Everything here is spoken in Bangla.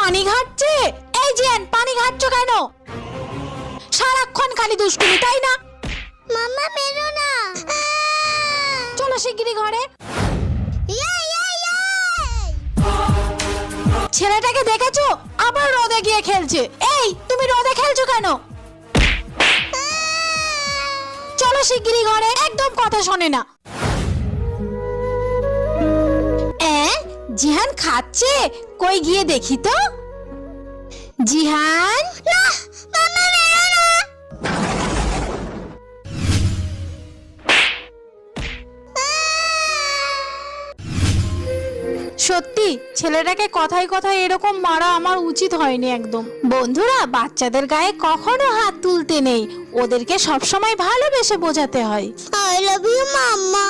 পানি ঘাটছে? এই জিয়ান, পানি ঘাটছো কেন? সারাক্ষণ খালি দুষ্টুমি, তাই না? মাম্মা মেরো না। চলো শিগগিরই ঘরে। ছেলেটাকে দেখেছো? আবার রোদে গিয়ে খেলছে। এই, তুমি রোদে খেলছো কেন? চলো শিগগিরই ঘরে, একদম কথা শোনে না। জিহান খাচ্ছে, কই গিয়ে দেখি তো। জিহান, না মাম্মা মেরো না। সত্যি ছেলেটাকে কথায় কথায় এরকম মারা আমার উচিত হয়নি একদম। বন্ধুরা, বাচ্চাদের গায়ে কখনো হাত তুলতে নেই, ওদেরকে সবসময় ভালোবেসে বোঝাতে হয়। I love you mamma.